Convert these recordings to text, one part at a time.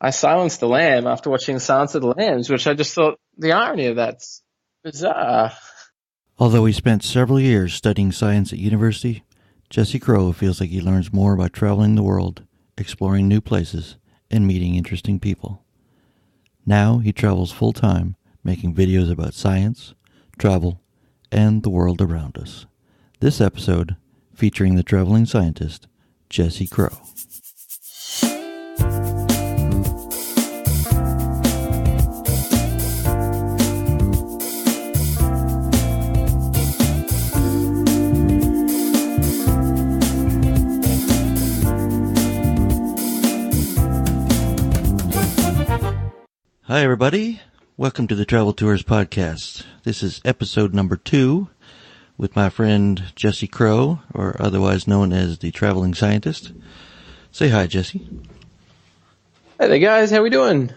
I silenced the lamb after watching Silence of the Lambs, which I just thought the irony of that's bizarre. Although he spent several years studying science at university, Jesse Crowe feels like he learns more by traveling the world, exploring new places, and meeting interesting people. Now he travels full-time, making videos about science, travel, and the world around us. This episode featuring the traveling scientist, Jesse Crowe. Hi, everybody. Welcome to the Travel Tours Podcast. This is episode number 2 with my friend Jesse Crowe, or otherwise known as the Traveling Scientist. Say hi, Jesse. Hey there, guys. How we doing?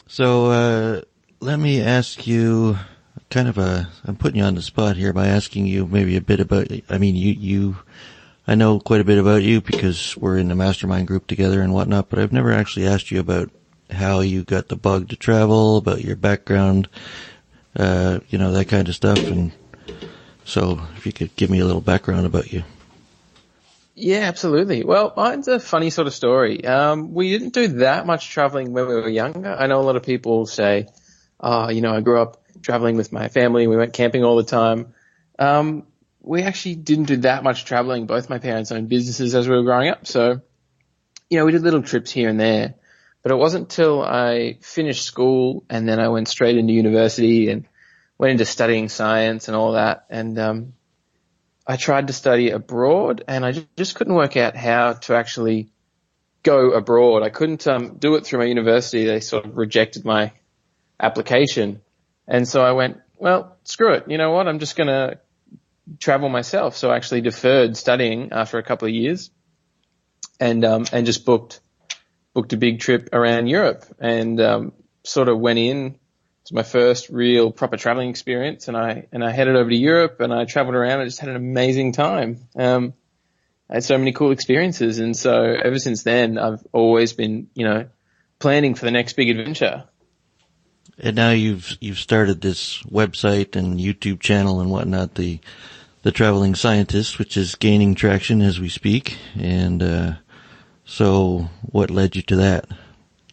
So, let me ask you I'm putting you on the spot here by asking you maybe a bit about, I know quite a bit about you because we're in the mastermind group together and whatnot, but I've never actually asked you about how you got the bug to travel, about your background, that kind of stuff. And so if you could give me a little background about you. Yeah, absolutely. Well, mine's a funny sort of story. We didn't do that much traveling when we were younger. I know a lot of people say, I grew up traveling with my family. We went camping all the time. We actually didn't do that much traveling. Both my parents owned businesses as we were growing up. So, we did little trips here and there. But it wasn't till I finished school and then I went straight into university and went into studying science and all that. And I tried to study abroad and I just couldn't work out how to actually go abroad. I couldn't do it through my university. They sort of rejected my application. And so I went, well, screw it. You know what? I'm just going to travel myself. So I actually deferred studying after a couple of years and just booked a big trip around Europe and sort of went in. It was my first real proper traveling experience, and I headed over to Europe and I traveled around. I just had an amazing time. I had so many cool experiences, and so ever since then, I've always been, planning for the next big adventure. And now you've started this website and YouTube channel and whatnot, the Traveling Scientist, which is gaining traction as we speak, and so what led you to that?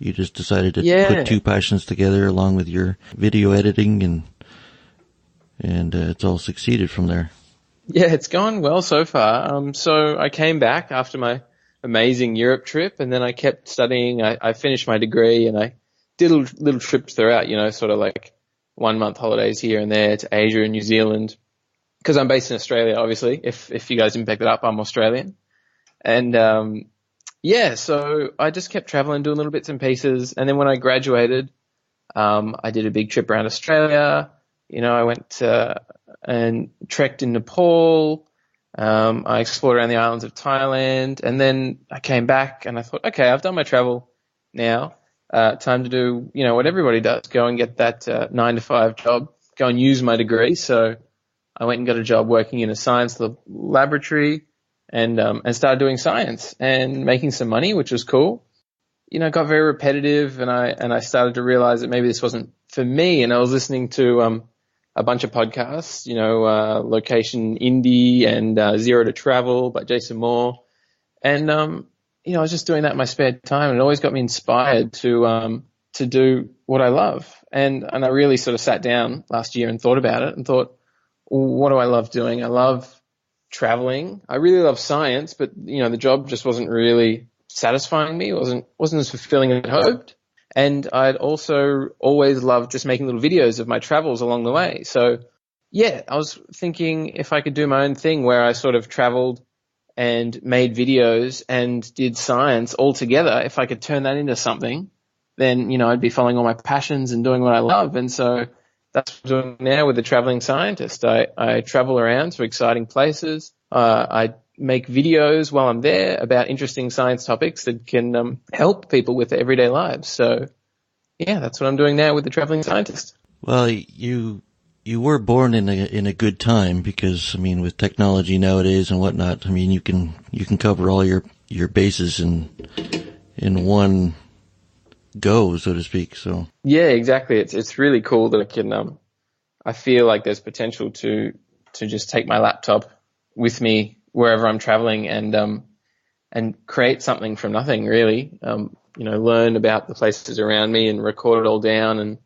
You just decided to put two passions together along with your video editing and it's all succeeded from there. Yeah, it's gone well so far. So I came back after my amazing Europe trip and then I kept studying. I finished my degree and I did little trips throughout, sort of like 1 month holidays here and there to Asia and New Zealand. Because I'm based in Australia, obviously. If you guys didn't pick that up, I'm Australian. And so I just kept traveling, doing little bits and pieces. And then when I graduated, I did a big trip around Australia. I went and trekked in Nepal. I explored around the islands of Thailand. And then I came back and I thought, okay, I've done my travel now. Time to do, what everybody does, go and get that 9-to-5 job, go and use my degree. So I went and got a job working in a science laboratory. And started doing science and making some money, which was cool. It got very repetitive and I started to realize that maybe this wasn't for me. And I was listening to, a bunch of podcasts, Location Indie and, Zero to Travel by Jason Moore. And, I was just doing that in my spare time and it always got me inspired to do what I love. And I really sort of sat down last year and thought about it and thought, what do I love doing? I love traveling. I really love science, but the job just wasn't really satisfying me. It wasn't as fulfilling as I'd hoped. And I'd also always loved just making little videos of my travels along the way. So I was thinking if I could do my own thing where I sort of traveled and made videos and did science all together, if I could turn that into something, then, I'd be following all my passions and doing what I love. And so that's what I'm doing now with the Traveling Scientist. I travel around to exciting places. I make videos while I'm there about interesting science topics that can help people with their everyday lives. So, that's what I'm doing now with the Traveling Scientist. Well, you were born in a good time because, with technology nowadays and whatnot, you can cover all your bases in in one go, so to speak. So Yeah, exactly. It's really cool that I feel like there's potential to just take my laptop with me wherever I'm traveling and create something from nothing, really. Learn about the places around me and record it all down and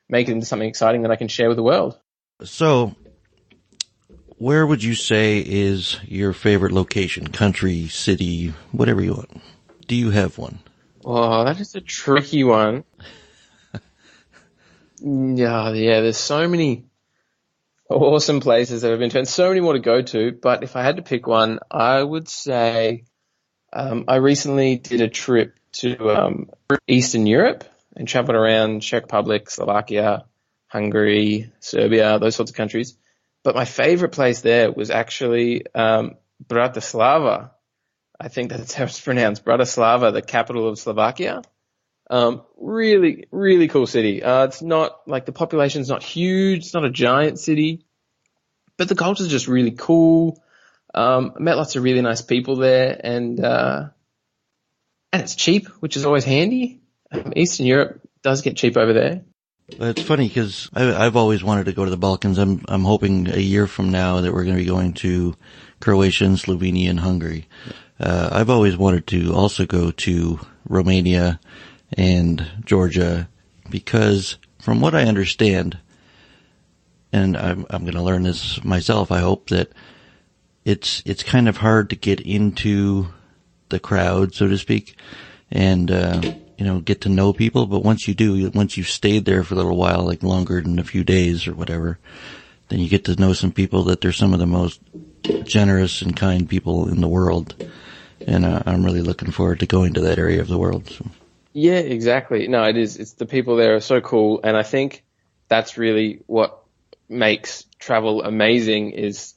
make it into something exciting that I can share with the world. So, where would you say is your favorite location? Country, city, whatever you want. Do you have one? Oh, that is a tricky one. Yeah, there's so many awesome places that I've been to and so many more to go to. But if I had to pick one, I would say I recently did a trip to Eastern Europe and traveled around Czech Republic, Slovakia, Hungary, Serbia, those sorts of countries. But my favorite place there was actually Bratislava. I think that's how it's pronounced. Bratislava, the capital of Slovakia. Really, really cool city. It's not like the population's not huge. It's not a giant city, but the culture's just really cool. I met lots of really nice people there and it's cheap, which is always handy. Eastern Europe does get cheap over there. It's funny because I've always wanted to go to the Balkans. I'm hoping a year from now that we're going to be going to Croatia and Slovenia and Hungary. I've always wanted to also go to Romania and Georgia because from what I understand, and I'm going to learn this myself, I hope, that it's kind of hard to get into the crowd, so to speak, and get to know people. But once you do, once you've stayed there for a little while, like longer than a few days or whatever, then you get to know some people that they're some of the most generous and kind people in the world. And I'm really looking forward to going to that area of the world. So. Yeah, exactly. No, it is. It's the people there are so cool. And I think that's really what makes travel amazing is,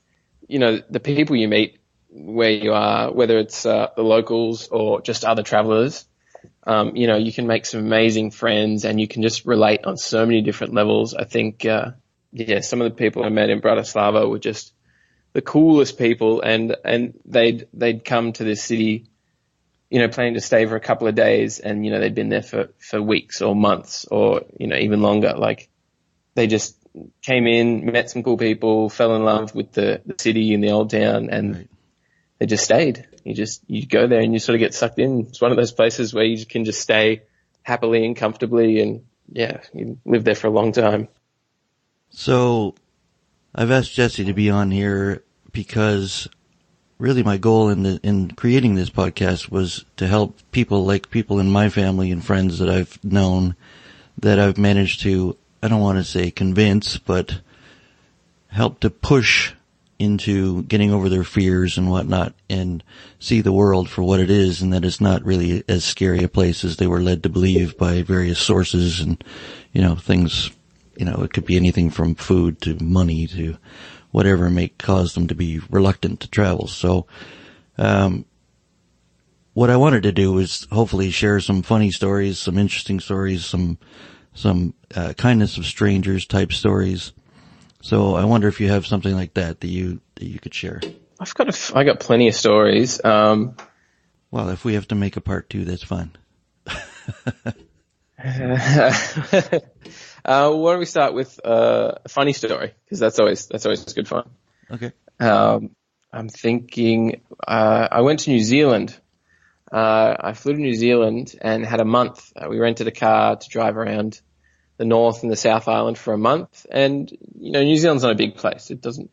the people you meet where you are, whether it's the locals or just other travelers. You can make some amazing friends and you can just relate on so many different levels. I think, some of the people I met in Bratislava were just the coolest people and they'd come to this city, planning to stay for a couple of days and, they'd been there for weeks or months or, even longer. Like they just came in, met some cool people, fell in love with the city and the old town and Right. They just stayed. You go there and you sort of get sucked in. It's one of those places where you can just stay happily and comfortably and you live there for a long time. So I've asked Jesse to be on here because really my goal in creating this podcast was to help people in my family and friends that I've known that I've managed to, I don't want to say convince, but help to push into getting over their fears and whatnot and see the world for what it is and that it's not really as scary a place as they were led to believe by various sources and, things, it could be anything from food to money to whatever may cause them to be reluctant to travel. So, what I wanted to do was hopefully share some funny stories, some interesting stories, some kindness of strangers type stories. So I wonder if you have something like that you could share. I got plenty of stories. Well, if we have to make a part 2, that's fine. Why don't we start with a funny story? Because that's always good fun. Okay. I'm thinking I went to New Zealand. I flew to New Zealand and had a month. We rented a car to drive around the North and the South Island for a month. And, New Zealand's not a big place. It doesn't,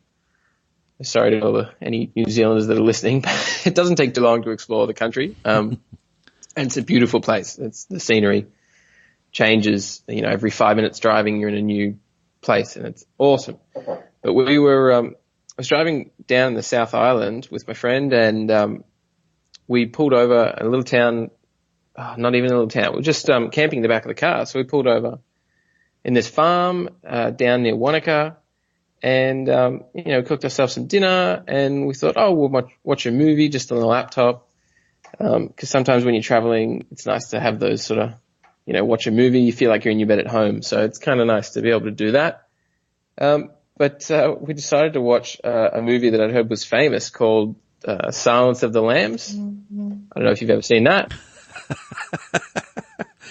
sorry to any New Zealanders that are listening, but it doesn't take too long to explore the country. And it's a beautiful place. The scenery changes, every 5 minutes driving, you're in a new place and it's awesome. But I was driving down the South Island with my friend and, we pulled over a little town, not even a little town. We were just, camping in the back of the car. So we pulled over in this farm, down near Wanaka and, cooked ourselves some dinner and we thought, we'll watch a movie just on the laptop. Cause sometimes when you're traveling, it's nice to have those sort of, watch a movie. You feel like you're in your bed at home. So it's kind of nice to be able to do that. But we decided to watch a movie that I'd heard was famous called Silence of the Lambs. I don't know if you've ever seen that.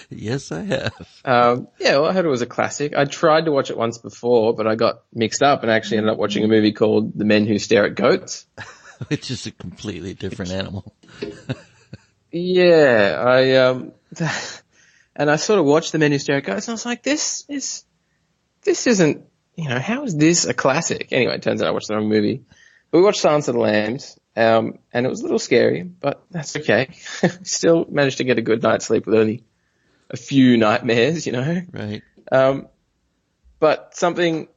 Yes, I have. Yeah, well, I heard it was a classic. I tried to watch it once before, but I got mixed up and actually ended up watching a movie called The Men Who Stare at Goats. Which is a completely different animal. Yeah, and I sort of watched The Men Who Stare at Goats and I was like, this isn't, how is this a classic? Anyway, it turns out I watched the wrong movie. But we watched Silence of the Lambs, and it was a little scary, but that's okay. Still managed to get a good night's sleep with only a few nightmares, Right. But something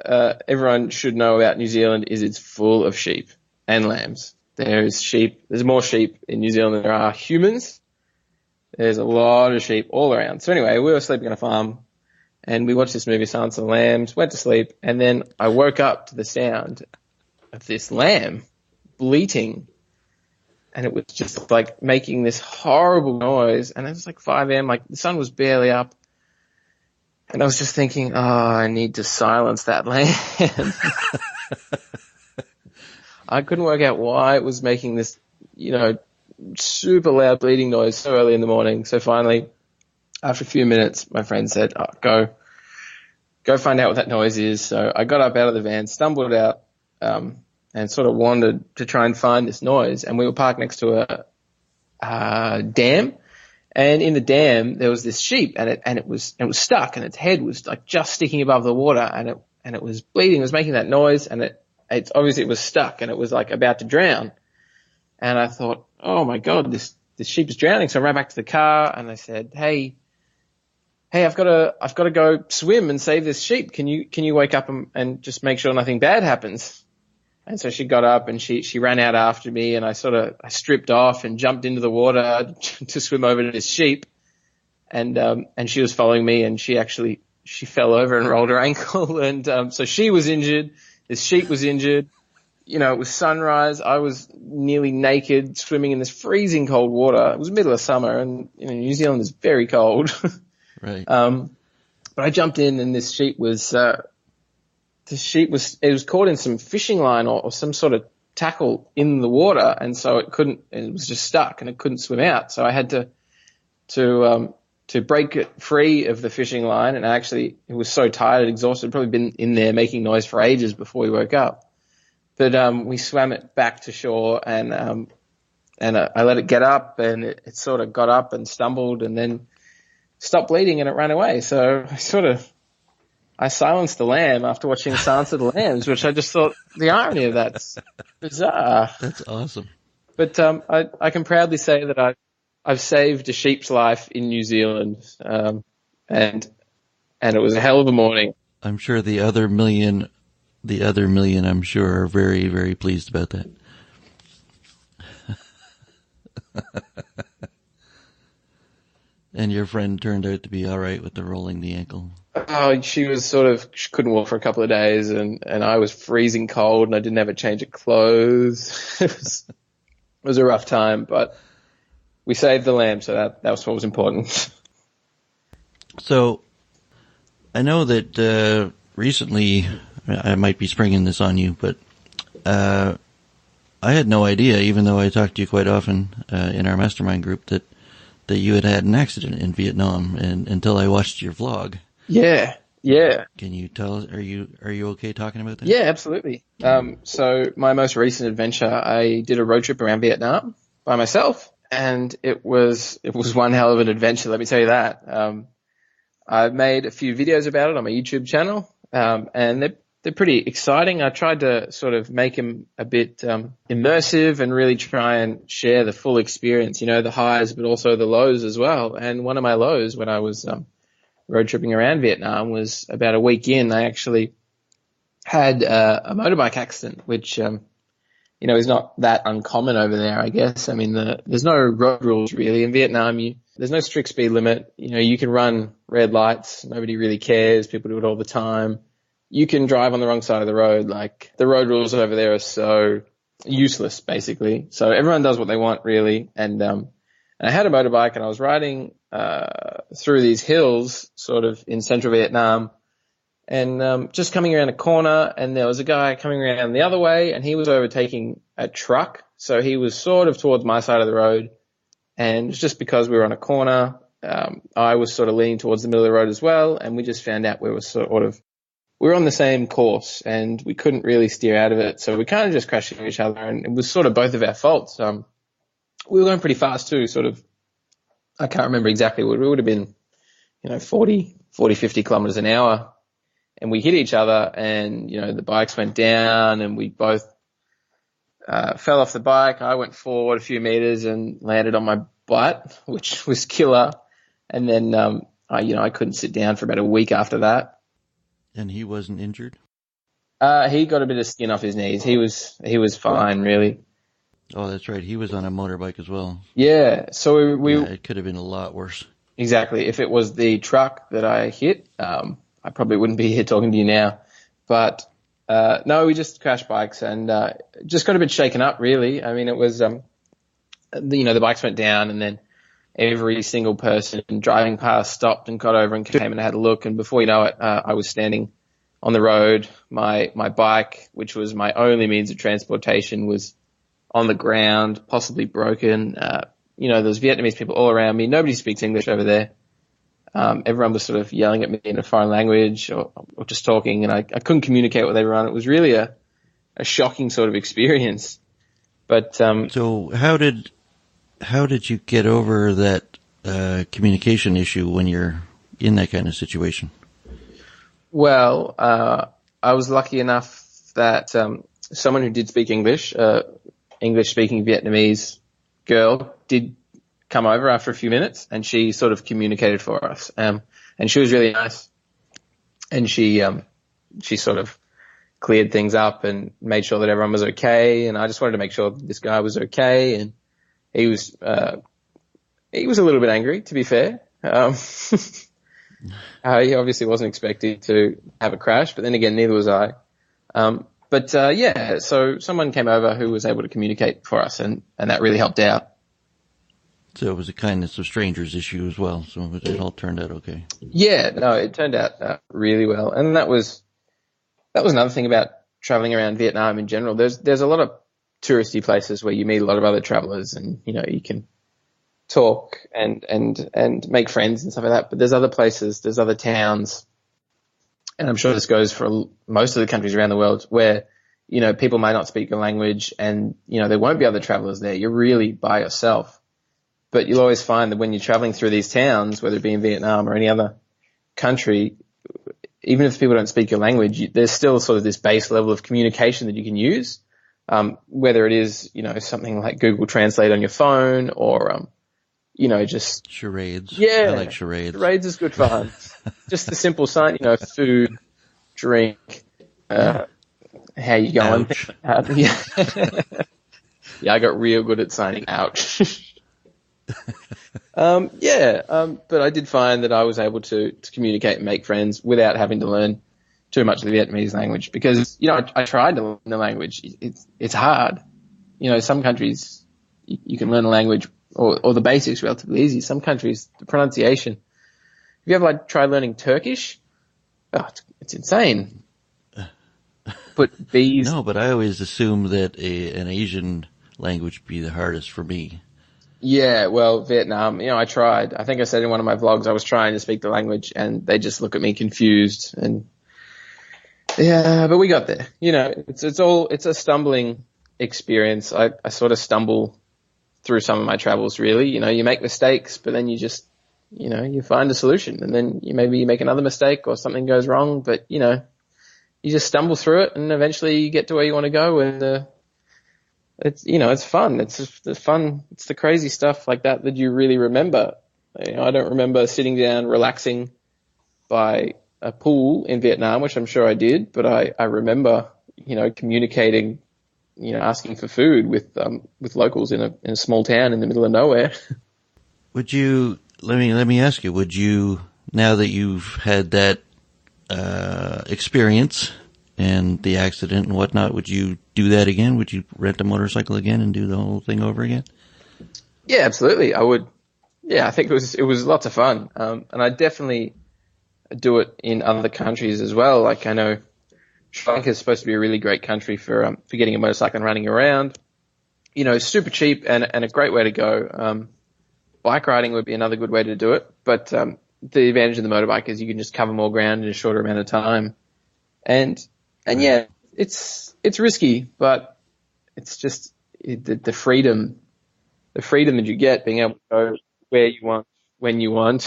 everyone should know about New Zealand is it's full of sheep and lambs. There's more sheep in New Zealand than there are humans. There's a lot of sheep all around. So anyway, we were sleeping on a farm and we watched this movie, Silence of the Lambs, went to sleep, and then I woke up to the sound of this lamb bleating. And it was just like making this horrible noise. And it was like 5 a.m., like the sun was barely up. And I was just thinking, oh, I need to silence that lamb. I couldn't work out why it was making this, super loud bleating noise so early in the morning. So finally, after a few minutes, my friend said, oh, go find out what that noise is. So I got up out of the van, stumbled out, and sort of wandered to try and find this noise. And we were parked next to a dam. And in the dam, there was this sheep and it was stuck and its head was like just sticking above the water and it was bleeding. It was making that noise and it obviously it was stuck and it was like about to drown. And I thought, oh my God, this sheep is drowning. So I ran back to the car and I said, Hey, I've got to go swim and save this sheep. Can you wake up and just make sure nothing bad happens? And so she got up and she ran out after me and I stripped off and jumped into the water to swim over to this sheep. And she was following me and she fell over and rolled her ankle. And, so she was injured. This sheep was injured. It was sunrise. I was nearly naked swimming in this freezing cold water. It was middle of summer and, New Zealand is very cold. Right. But I jumped in and this sheep was, it was caught in some fishing line or some sort of tackle in the water. And so it was just stuck and it couldn't swim out. So I had to break it free of the fishing line. And actually it was so tired and exhausted, probably been in there making noise for ages before we woke up. But, we swam it back to shore and I let it get up and it sort of got up and stumbled and then stopped bleeding and it ran away. So I silenced the lamb after watching Silence of the Lambs, which I just thought the irony of that's bizarre. That's awesome. But I can proudly say that I've saved a sheep's life in New Zealand, and it was a hell of a morning. I'm sure the other million, I'm sure, are very, very pleased about that. And your friend turned out to be all right with the rolling the ankle. Oh, she couldn't walk for a couple of days and I was freezing cold and I didn't have a change of clothes. It was a rough time, but we saved the lamb, so that was what was important. So, I know that, recently, I might be springing this on you, but, I had no idea, even though I talk to you quite often, in our mastermind group, that you had an accident in Vietnam until I watched your vlog. Yeah. Can you tell us, are you okay talking about that? Yeah, absolutely. So my most recent adventure, I did a road trip around Vietnam by myself and it was one hell of an adventure, let me tell you that. I've made a few videos about it on my YouTube channel, and they're pretty exciting. I tried to sort of make them a bit immersive and really try and share the full experience, the highs, but also the lows as well. And one of my lows when I was road tripping around Vietnam was about a week in. I actually had a motorbike accident, which, is not that uncommon over there, I guess. I mean, there's no road rules really. In Vietnam, there's no strict speed limit. You can run red lights. Nobody really cares. People do it all the time. You can drive on the wrong side of the road. Like the road rules over there are so useless, basically. So everyone does what they want, really. And I had a motorbike and I was riding through these hills, sort of in central Vietnam, and just coming around a corner, and there was a guy coming around the other way, and he was overtaking a truck. So he was sort of towards my side of the road, And it's just because we were on a corner, I was sort of leaning towards the middle of the road as well, and we just found out we were on the same course, and we couldn't really steer out of it, so we kind of just crashed into each other, and it was sort of both of our faults. We were going pretty fast too, sort of. I can't remember exactly what we would have been, 40, 50 kilometers an hour, and we hit each other, and the bikes went down, and we both fell off the bike. I went forward a few meters and landed on my butt, which was killer. And then, I couldn't sit down for about a week after that. And he wasn't injured? He got a bit of skin off his knees. He was fine, really. Oh, that's right. He was on a motorbike as well. Yeah. So we it could have been a lot worse. Exactly. If it was the truck that I hit, I probably wouldn't be here talking to you now. But, no, we just crashed bikes and, just got a bit shaken up, really. I mean, it was, the bikes went down, and then every single person driving past stopped and got over and came and had a look. And before you know it, I was standing on the road. My bike, which was my only means of transportation, was on the ground, possibly broken. There's Vietnamese people all around me. Nobody speaks English over there. Everyone was sort of yelling at me in a foreign language or just talking, and I couldn't communicate with everyone. It was really a shocking sort of experience. But so how did you get over that communication issue when you're in that kind of situation? Well, I was lucky enough that someone who did speak English, English-speaking Vietnamese girl, did come over after a few minutes, and she sort of communicated for us. And she was really nice, and she sort of cleared things up and made sure that everyone was okay. And I just wanted to make sure this guy was okay, and he was a little bit angry, to be fair. He obviously wasn't expecting to have a crash, but then again, neither was I. So someone came over who was able to communicate for us, and that really helped out. So it was a kindness of strangers issue as well, so it all turned out okay. Yeah, no, it turned out really well. And that was another thing about traveling around Vietnam in general. There's a lot of touristy places where you meet a lot of other travelers, and you can talk and make friends and stuff like that. But there's other places, there's other towns, and I'm sure this goes for most of the countries around the world, where people may not speak the language, and there won't be other travelers there. You're really by yourself. But you'll always find that when you're traveling through these towns, whether it be in Vietnam or any other country, even if people don't speak your language, there's still sort of this base level of communication that you can use, whether it is, something like Google Translate on your phone or, just charades. Yeah. I like charades. Charades is good fun. Just the simple sign, food, drink, how you going? Yeah. Yeah, I got real good at signing ouch. But I did find that I was able to communicate and make friends without having to learn too much of the Vietnamese language, because, I tried to learn the language. It's hard. Some countries you can learn a language or the basics relatively easy. Some countries, the pronunciation. Have you ever tried learning Turkish? Oh, it's insane. But bees. No, but I always assumed that an Asian language would be the hardest for me. Yeah, well, Vietnam, I tried. I think I said in one of my vlogs I was trying to speak the language, and they just look at me confused. And yeah, but we got there. It's a stumbling experience. I sort of stumble through some of my travels, really. You make mistakes, but then you just, you find a solution, and then maybe you make another mistake or something goes wrong, but you just stumble through it, and eventually you get to where you want to go, and it's fun. It's fun. It's the crazy stuff like that you really remember. I don't remember sitting down, relaxing by a pool in Vietnam, which I'm sure I did, but I remember, communicating, asking for food with locals in a small town in the middle of nowhere. Let me ask you, would you, now that you've had that, experience and the accident and whatnot, would you do that again? Would you rent a motorcycle again and do the whole thing over again? Yeah, absolutely. I would. Yeah, I think it was lots of fun. And I definitely do it in other countries as well. Like, I know Sri Lanka is supposed to be a really great country for getting a motorcycle and running around. Super cheap and a great way to go. bike riding would be another good way to do it. But the advantage of the motorbike is you can just cover more ground in a shorter amount of time. And yeah, it's risky, but it's just the freedom that you get, being able to go where you want, when you want.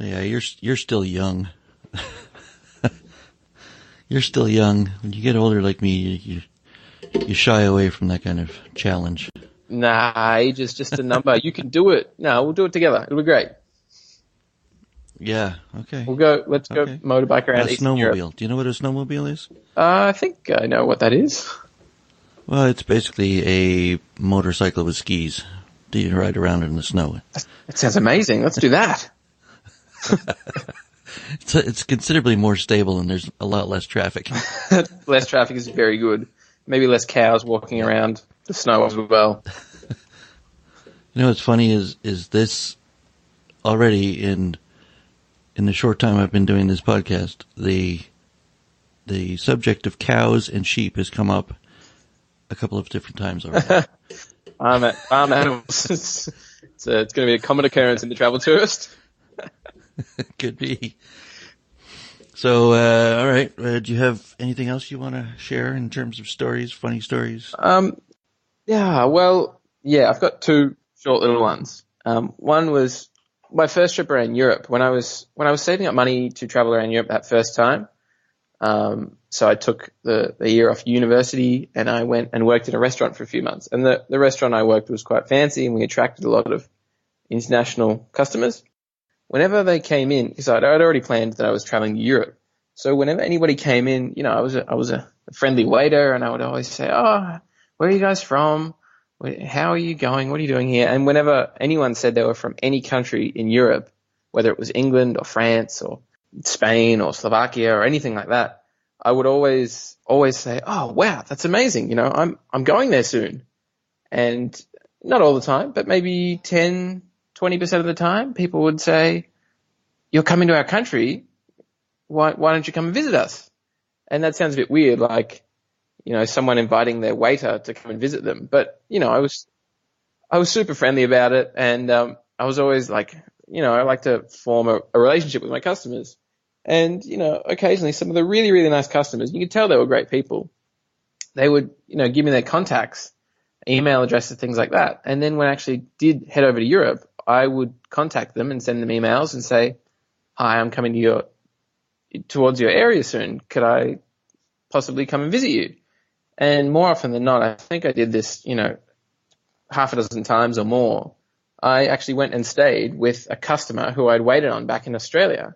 Yeah, you're still young. You're still young. When you get older like me, you shy away from that kind of challenge. Nah, age is just a number. You can do it. No, we'll do it together. It'll be great. Yeah, okay. Let's go motorbike around Eastern Europe. Snowmobile. Do you know what a snowmobile is? I think I know what that is. Well, it's basically a motorcycle with skis. Do you ride around in the snow? That sounds amazing. Let's do that. It's considerably more stable and there's a lot less traffic. Less traffic is very good. Maybe less cows walking around the snow as well. You know what's funny is this already in the short time I've been doing this podcast, the subject of cows and sheep has come up a couple of different times already. Farm animals. It's going to be a common occurrence in the travel tourist. Could be. So, all right. Do you have anything else you want to share in terms of stories, funny stories? Yeah, well, yeah, I've got two short little ones. One was my first trip around Europe when I was saving up money to travel around Europe that first time. So I took the year off university and I went and worked in a restaurant for a few months. And the restaurant I worked was quite fancy and we attracted a lot of international customers. Whenever they came in, because I'd already planned that I was traveling to Europe. So whenever anybody came in, you know, I was a friendly waiter and I would always say, "Oh, where are you guys from? How are you going? What are you doing here?" And whenever anyone said they were from any country in Europe, whether it was England or France or Spain or Slovakia or anything like that, I would always say, "Oh, wow, that's amazing. You know, I'm going there soon." And not all the time, but maybe 10, 20% of the time, people would say, "You're coming to our country. Why don't you come and visit us?" And that sounds a bit weird, like, you know, someone inviting their waiter to come and visit them. But, you know, I was super friendly about it. And, I was always like, you know, I like to form a relationship with my customers. And, you know, occasionally some of the really, really nice customers, you could tell they were great people. They would, you know, give me their contacts, email addresses, things like that. And then when I actually did head over to Europe, I would contact them and send them emails and say, "Hi, I'm coming towards your area soon. Could I possibly come and visit you?" And more often than not, I think I did this, you know, half a dozen times or more. I actually went and stayed with a customer who I'd waited on back in Australia.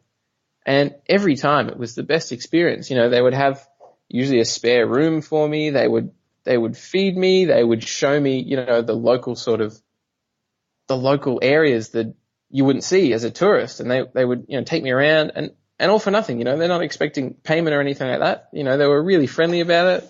And every time it was the best experience. You know, they would have usually a spare room for me. They would feed me. They would show me, you know, the local areas that you wouldn't see as a tourist. And they would, you know, take me around and all for nothing. You know, they're not expecting payment or anything like that. You know, they were really friendly about it.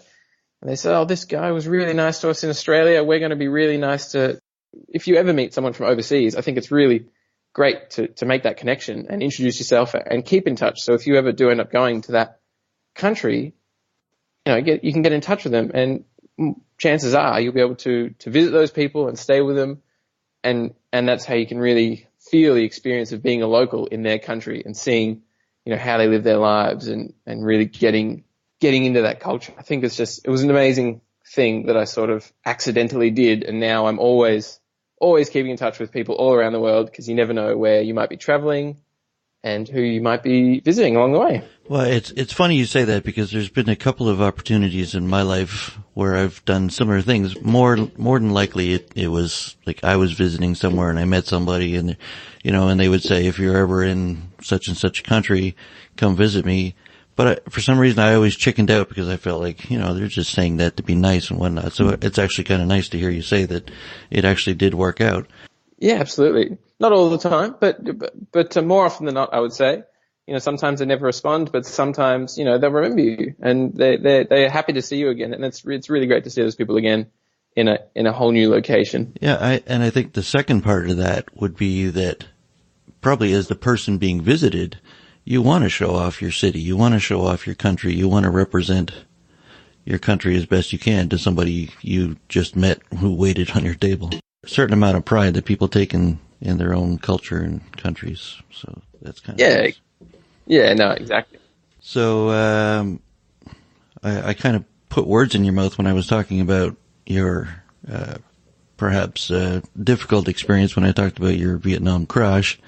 And they said, "Oh, this guy was really nice to us in Australia. We're going to be really nice to," if you ever meet someone from overseas, I think it's really great to make that connection and introduce yourself and keep in touch. So if you ever do end up going to that country, you know, you can get in touch with them and chances are you'll be able to visit those people and stay with them. And that's how you can really feel the experience of being a local in their country and seeing, you know, how they live their lives and really getting into that culture. I think it was an amazing thing that I sort of accidentally did. And now I'm always keeping in touch with people all around the world because you never know where you might be traveling and who you might be visiting along the way. Well, it's funny you say that because there's been a couple of opportunities in my life where I've done similar things. More than likely it was like I was visiting somewhere and I met somebody and, you know, and they would say, "If you're ever in such and such a country, come visit me." But for some reason I always chickened out because I felt like, you know, they're just saying that to be nice and whatnot. So it's actually kind of nice to hear you say that it actually did work out. Yeah, absolutely. Not all the time, but more often than not, I would say. You know, sometimes they never respond, but sometimes, you know, they'll remember you and they're happy to see you again. And it's really great to see those people again in a whole new location. Yeah. I think the second part of that would be that probably as the person being visited, you want to show off your city. You want to show off your country. You want to represent your country as best you can to somebody you just met who waited on your table. A certain amount of pride that people take in in their own culture and countries. So that's kind of Yeah, nice. yeah, no, exactly. So I kind of put words in your mouth when I was talking about your perhaps difficult experience when I talked about your Vietnam crash.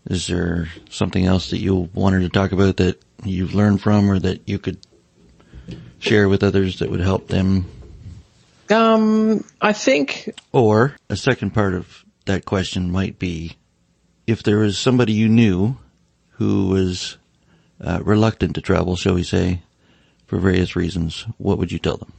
Is there something else that you wanted to talk about that you've learned from, or that you could share with others that would help them? I think, Or a second part of that question might be, if there was somebody you knew who was reluctant to travel, shall we say, for various reasons, what would you tell them?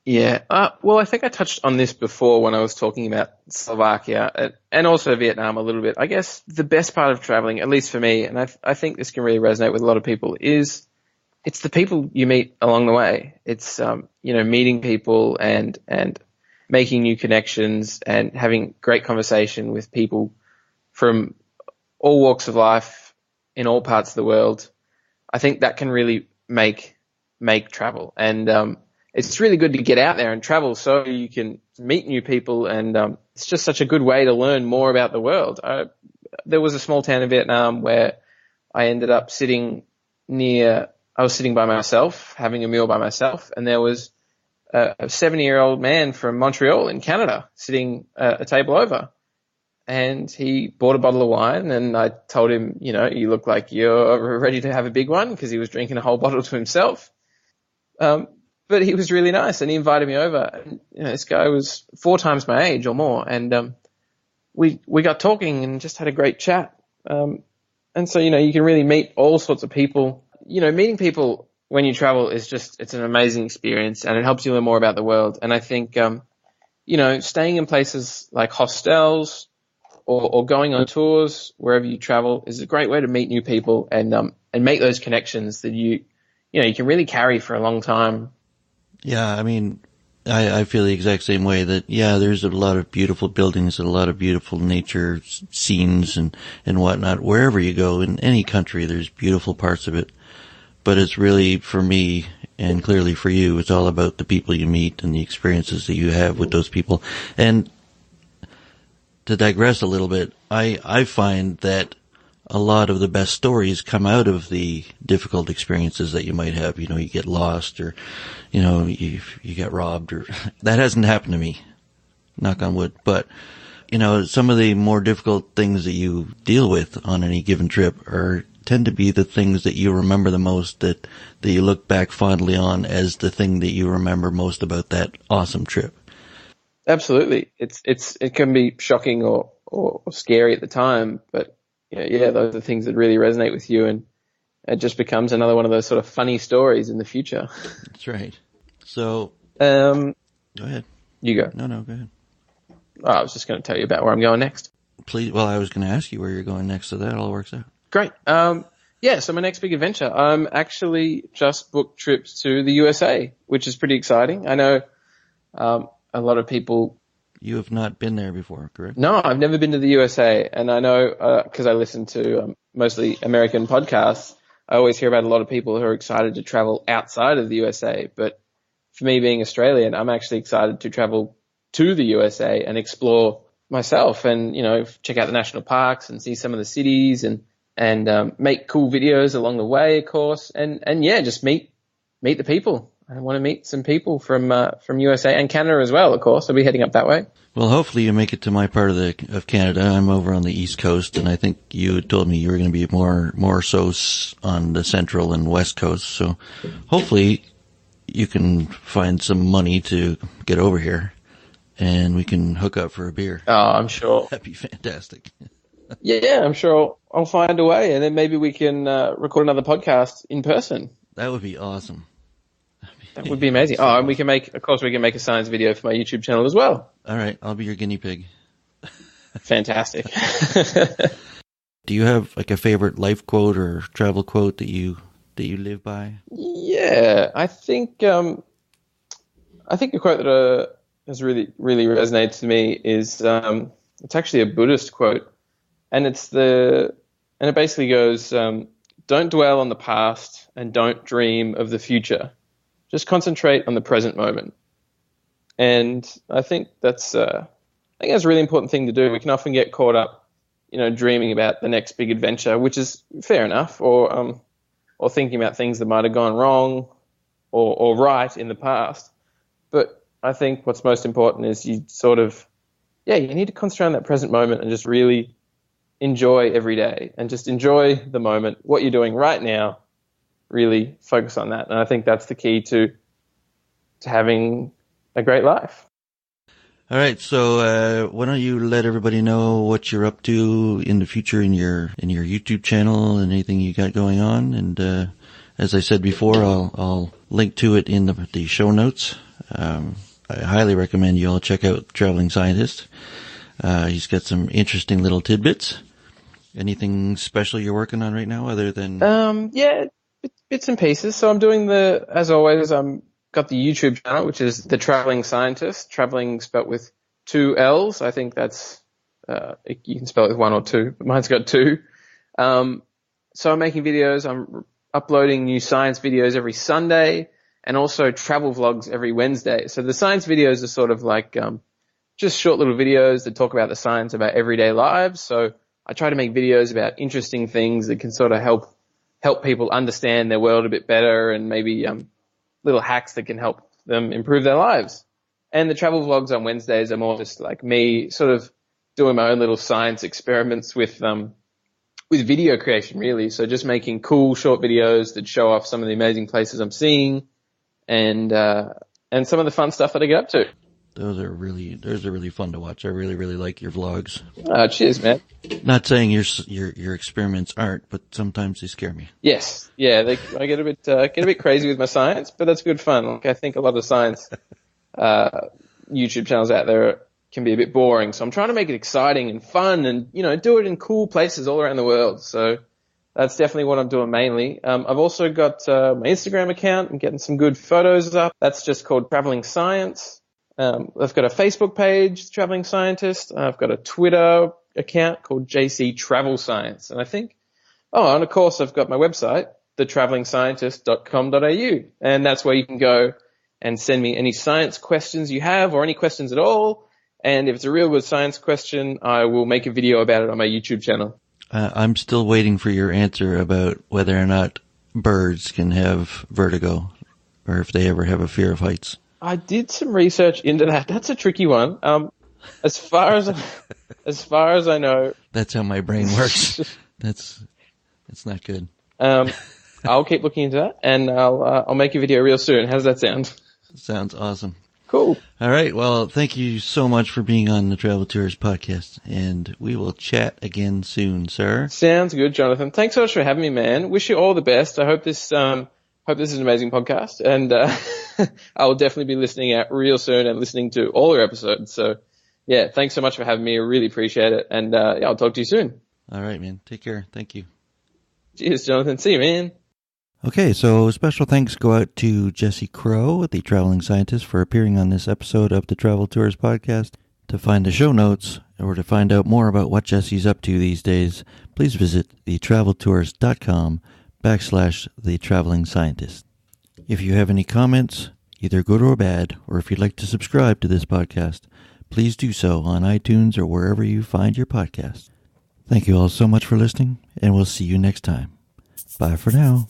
yeah, well, I think I touched on this before when I was talking about Slovakia and also Vietnam a little bit. I guess the best part of traveling, at least for me, and I think this can really resonate with a lot of people, is it's the people you meet along the way. It's, meeting people and making new connections and having great conversation with people from all walks of life in all parts of the world. I think that can really make travel. And it's really good to get out there and travel so you can meet new people. And it's just such a good way to learn more about the world. There was a small town in Vietnam where I ended up I was sitting by myself, having a meal by myself, and there was a 70-year-old man from Montreal in Canada sitting a table over. And he bought a bottle of wine, and I told him, you look like you're ready to have a big one, because he was drinking a whole bottle to himself. But he was really nice, and he invited me over. And, this guy was 4 times my age or more, and we got talking and just had a great chat. And so, you can really meet all sorts of people. Meeting people when you travel it's an amazing experience, and it helps you learn more about the world. And I think, staying in places like hostels or going on tours wherever you travel is a great way to meet new people and make those connections that you can really carry for a long time. Yeah, I mean, I feel the exact same way that, there's a lot of beautiful buildings and a lot of beautiful nature scenes and whatnot. Wherever you go, in any country, there's beautiful parts of it. But it's really, for me, and clearly for you, it's all about the people you meet and the experiences that you have with those people. And to digress a little bit, I find that a lot of the best stories come out of the difficult experiences that you might have. You get lost, or, you get robbed, or that hasn't happened to me, knock on wood. But, some of the more difficult things that you deal with on any given trip tend to be the things that you remember the most, that you look back fondly on as the thing that you remember most about that awesome trip. Absolutely. It can be shocking or scary at the time, but those are things that really resonate with you, and it just becomes another one of those sort of funny stories in the future. That's right. So, go ahead. You go. No, go ahead. I was just going to tell you about where I'm going next. Please. Well, I was going to ask you where you're going next, so that all works out. Great. So my next big adventure, I'm actually just booked trips to the USA, which is pretty exciting. I know a lot of people. You have not been there before, correct? No, I've never been to the USA, and I know because I listen to mostly American podcasts, I always hear about a lot of people who are excited to travel outside of the USA. But for me, being Australian, I'm actually excited to travel to the USA and explore myself, and check out the national parks and see some of the cities and make cool videos along the way, of course, and just meet the people. I want to meet some people from USA and Canada as well, of course. I'll be heading up that way. Well, hopefully you make it to my part of Canada. I'm over on the East Coast, and I think you told me you were going to be more so on the Central and West Coast. So hopefully you can find some money to get over here, and we can hook up for a beer. Oh, I'm sure. That'd be fantastic. Yeah, I'm sure I'll find a way, and then maybe we can record another podcast in person. That would be awesome. That would be amazing. Oh, and we can make a science video for my YouTube channel as well. All right, I'll be your guinea pig. Fantastic. Do you have like a favorite life quote or travel quote that you live by? Yeah, I think a quote that has really resonated to me is it's actually a Buddhist quote, and it basically goes, don't dwell on the past and don't dream of the future. Just concentrate on the present moment. And I think that's a really important thing to do. We can often get caught up dreaming about the next big adventure, which is fair enough, or thinking about things that might have gone wrong or right in the past. But I think what's most important is you need to concentrate on that present moment and just really enjoy every day and just enjoy the moment, what you're doing right now, really focus on that. And I think that's the key to having a great life. All right, so why don't you let everybody know what you're up to in the future in your YouTube channel and anything you got going on. And as I said before, I'll link to it in the show notes. I highly recommend you all check out Traveling Scientist. He's got some interesting little tidbits. Anything special you're working on right now other than... bits and pieces. So I'm doing as always, got the YouTube channel, which is The Travelling Scientist. Traveling spelt with 2 L's. I think that's, you can spell it with 1 or 2, but mine's got 2. So I'm making videos. I'm uploading new science videos every Sunday and also travel vlogs every Wednesday. So the science videos are sort of like, just short little videos that talk about the science about everyday lives. So I try to make videos about interesting things that can sort of help people understand their world a bit better, and maybe, little hacks that can help them improve their lives. And the travel vlogs on Wednesdays are more just like me sort of doing my own little science experiments with video creation, really. So just making cool short videos that show off some of the amazing places I'm seeing and some of the fun stuff that I get up to. Those are really fun to watch. I really, really like your vlogs. Cheers, man. Not saying your experiments aren't, but sometimes they scare me. Yes. Yeah, I get a bit crazy with my science, but that's good fun. Like, I think a lot of science, YouTube channels out there can be a bit boring. So I'm trying to make it exciting and fun and, do it in cool places all around the world. So that's definitely what I'm doing mainly. I've also got, my Instagram account. I'm getting some good photos up. That's just called Traveling Science. I've got a Facebook page, Traveling Scientist. I've got a Twitter account called JC Travel Science. And and of course I've got my website, thetravelingscientist.com.au. And that's where you can go and send me any science questions you have or any questions at all. And if it's a real good science question, I will make a video about it on my YouTube channel. I'm still waiting for your answer about whether or not birds can have vertigo or if they ever have a fear of heights. I did some research into that. That's a tricky one. As far as I know, that's how my brain works. That's not good. I'll keep looking into that, and I'll make a video real soon. How does that sound? Sounds awesome. Cool. All right. Well, thank you so much for being on the Travel Tours podcast, and we will chat again soon, sir. Sounds good, Jonathan. Thanks so much for having me, man. Wish you all the best. I hope this is an amazing podcast, and I will definitely be listening out real soon and listening to all your episodes. So, yeah, thanks so much for having me. I really appreciate it, and I'll talk to you soon. All right, man. Take care. Thank you. Cheers, Jonathan. See you, man. Okay, so special thanks go out to Jesse Crowe, the Traveling Scientist, for appearing on this episode of the Travel Tours podcast. To find the show notes or to find out more about what Jesse's up to these days, please visit thetraveltours.com/The Traveling Scientist. If you have any comments, either good or bad, or if you'd like to subscribe to this podcast, please do so on iTunes or wherever you find your podcasts. Thank you all so much for listening, and we'll see you next time. Bye for now.